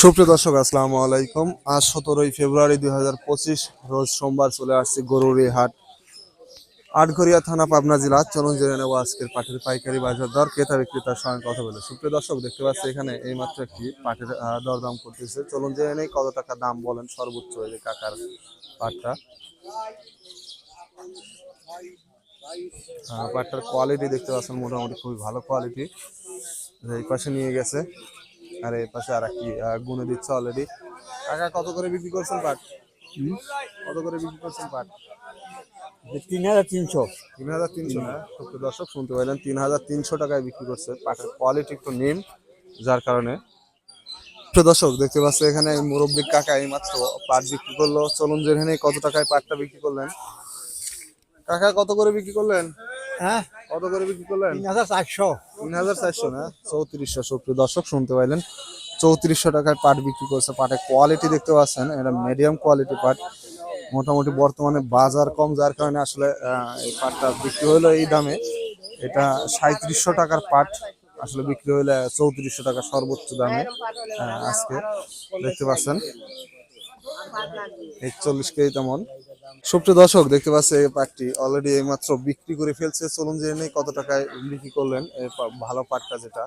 সুপ্রিয় দর্শক, আসসালামু আলাইকুম। আজ 17 ফেব্রুয়ারি 2025 রোজ সোমবার চলে আসছে গরুর হাট, আটঘরিয়া থানা, পাবনা জেলা। চলুন জেনে নেবো আজকের পাটের পাইকারি বাজার দর, ক্রেতা বিক্রেতার সঙ্গে কথা বলে। সুপ্রিয় দর্শক, দেখতে পাচ্ছি এখানে এইমাত্র একটি পাটের দরদাম করতেছে। চলুন জেনে নেই কত টাকা দাম বলেন সর্বোচ্চ এই যে কাকার পাটটা। পাটটার কোয়ালিটি দেখতে পাচ্ছেন মোটামুটি খুবই ভালো কোয়ালিটি। এই পাশে নিয়ে গেছে, আর এই পাশে আর একটি গুনে দিচ্ছে অলরেডি। কাকা কত করে বিক্রি করছেন পাট? কত করে বিক্রি করছেন পাট? 3,300। 3,300 না? সুপ্রিয় দর্শক, শুনতে পাইলেন 3,300 টাকায় বিক্রি করছে। পাটের কোয়ালিটি একটু নিম, যার কারণে। সুপ্রিয় দর্শক, দেখতে পাচ্ছি এখানে মুরব্বী কাকা এই মাত্র পাট বিক্রি করলো। চলুন জেনে নেই কত টাকায় পাটটা বিক্রি করলেন। কাকা কত করে বিক্রি করলেন? হ্যাঁ, কত করে বিক্রি করলেন? 3,400। 3,400 না, 3400। সুপ্রিয় দর্শক, শুনতে পাইলেন 3400 টাকায় পাট বিক্রি করছে। পাটের কোয়ালিটি দেখতে পাচ্ছেন, এটা মিডিয়াম কোয়ালিটি পাট। মোটামুটি বর্তমানে বাজার কম, যার কারণে আসলে এই পাটটা বিক্রি হলো এই দামে। এটা 3700 টাকার পাট আসলে বিক্রি হইলে 3400 টাকা সর্বোচ্চ দামে আজকে দেখতে পাচ্ছেন 41 কেজি তেমন। সুপ্রিয় দর্শক, দেখতে পাচ্ছে এই পাটটি অলরেডি এইমাত্র বিক্রি করে ফেলছে। চলুন জেনে নেই কত টাকায় বিক্রি করলেন এই ভালো পাটটা, যেটা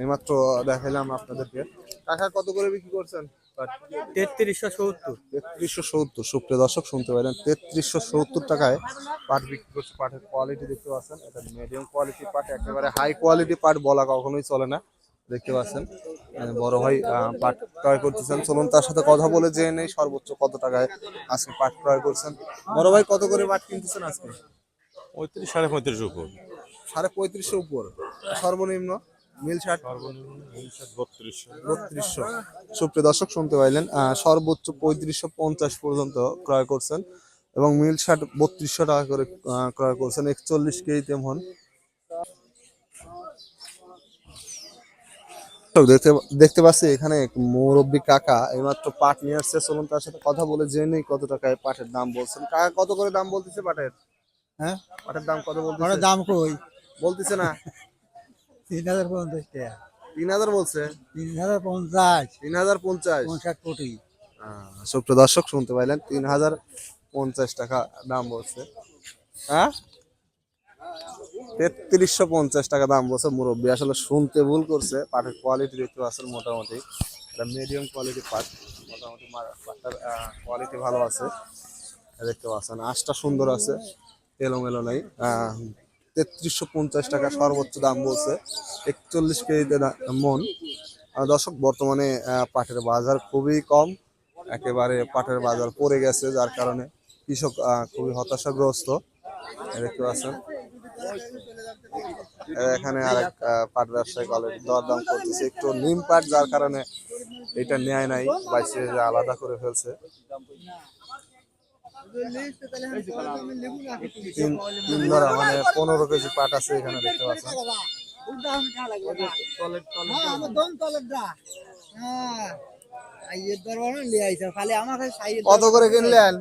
এইমাত্র দেখাইলাম আপনাদেরকে। কাকা কত করে বিক্রি করছেন পাট? 3370। 3370। সুপ্রিয় দর্শক, শুনতে পারেন 3370 টাকায় পাট বিক্রি করছে। পাটের কোয়ালিটি দেখতে পাচ্ছেন, এটা মিডিয়াম কোয়ালিটি পাট, একেবারে হাই কোয়ালিটি পাট বলা কখনোই চলে না। দেখতে পাচ্ছেন বড় ভাই পাট ক্রয় করতেছেন। চলুন তার সাথে কথা বলে জেনে নেই সর্বোচ্চ কত টাকায় আজকে পাট ক্রয় করছেন। বড় ভাই কত করে পাট কিনতেছেন আজকে? 35, 35.5 উপর। 3500 উপর। সর্বনিম্ন মিল শার্ট? 3200। সুপ্রিয় দর্শক, শুনতে পাইলেন সর্বোচ্চ 3550 পর্যন্ত ক্রয় করছেন, এবং মিল শার্ট 3200 টাকা করে ক্রয় করছেন 41 কেজি তেমন। দেখতে দেখতে পাচ্ছি এখানে এক মুরব্বী কাকা এইমাত্র পাট নিয়ে আসছে। চলুন তার সাথে কথা বলে জেনে কত টাকায় পাটের দাম বলছেন। কাকা কত করে দাম বলতেছে পাটের? হ্যাঁ, পাটের দাম কত ওটার বলতেছে? দাম কই? বলতেছে না। 3,050 টাকা। 3000 বলছে। 3,050। 3050। 50 কোটি। সুপ্রিয় দর্শক, শুনতে পাইলেন 3050 টাকা দাম বলছে। হ্যাঁ, 3350 টাকা দাম বলছে মুরব্বী। আসলে শুনতে ভুল করছে। পাটের কোয়ালিটি দেখতে পাচ্ছেন মোটামুটি এটা মিডিয়াম কোয়ালিটি পাট। মোটামুটি পাটটার কোয়ালিটি ভালো আছে, দেখতে পাচ্ছেন আঁশটা সুন্দর আছে, এলোমেলো নাই। 3350 টাকা সর্বোচ্চ দাম বলছে, 41 কেজিতে মন। দর্শক, বর্তমানে পাটের বাজার খুবই কম, একেবারে পাটের বাজার পড়ে গেছে, যার কারণে কৃষক খুবই হতাশাগ্রস্ত। দেখতে পাচ্ছেন এখানে আরেক পাট ব্যবসায়িক অলরেডি দরদাম করতেছে একটু নিম পাট, যার কারণে এটা নেয় নাই, বাইশে আলাদা করে ফেলছে। তিন ধরা মানে 15 কেজি পাট আছে এখানে, দেখতে পাচ্ছেন। কত করে কিনলেন?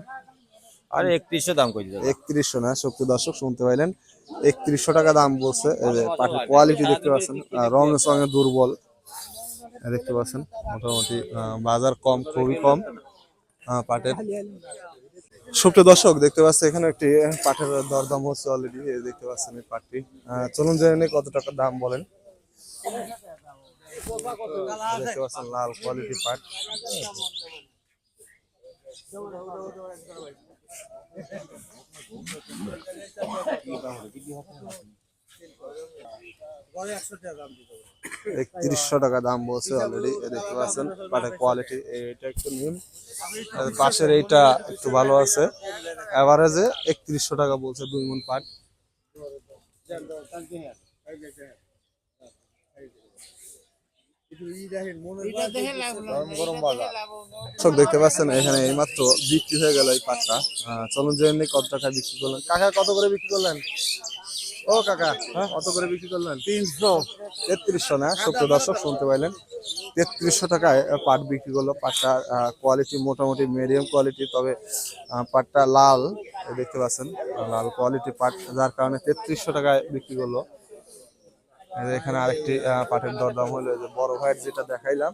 আরে 3100 দাম কই দিল। 3100 না? সুপ্রিয় দর্শক, শুনতে পাইলেন 3100 টাকা দাম বলছে। এই যে পাটের কোয়ালিটি দেখতে পাচ্ছেন, রঙের সঙ্গে দুর্বল, দেখতে পাচ্ছেন। মোটামুটি বাজার কম, খুবই কম পাটের। সুপ্রিয় দর্শক, দেখতে পাচ্ছেন এখানে একটি পাটের দরদাম হচ্ছে অলরেডি, দেখতে পাচ্ছেন এই পাটটি। চলুন জেনে নিই কত টাকা দাম বলেন। দেখতে পাচ্ছেন লাল কোয়ালিটি পাট। একত্রিশশো টাকা দাম বলছে অলরেডি, দেখতে পাচ্ছেন পাটের কোয়ালিটি। এটা একটু নিম, পাশের এইটা একটু ভালো আছে। এভারেজে 3100 টাকা বলছে 2 মণ পাট। দেখতে পাচ্ছেন এখানে এইমাত্র বিক্রি হয়ে গেল এই পাটটা। চলুন জেনে কত টাকায় বিক্রি করলেন। কাকা কত করে বিক্রি করলেন? ও কাকা, কত করে বিক্রি করলেন? 300। 3300 না? সুপ্রিয় দর্শক, শুনতে পাইলেন 3300 টাকায় পাট বিক্রি করলো। পাটটা কোয়ালিটি মোটামুটি মিডিয়াম কোয়ালিটি, তবে পাটটা লাল, দেখতে পাচ্ছেন লাল কোয়ালিটি পাট, যার কারণে 3300 টাকায় বিক্রি করলো। এখানে আরেকটি পাটের দরদাম হলো যে বড় ভাইয়ের, যেটা দেখাইলাম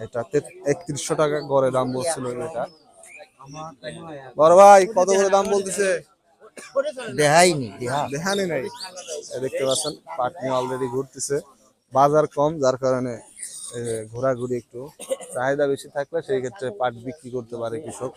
এটা 3100 টাকা গড়ে দাম বলছিল এটা। বড় ভাই কত করে দাম বলতেছে? দেহাইনি দেখানি নাই। দেখতে পাচ্ছেন পাট নিয়ে অলরেডি ঘুরতেছে, বাজার কম যার কারণে ঘোরাঘুরি একটু চাহিদা বেশি থাকলে সেই ক্ষেত্রে পাট বিক্রি করতে পারে কৃষক।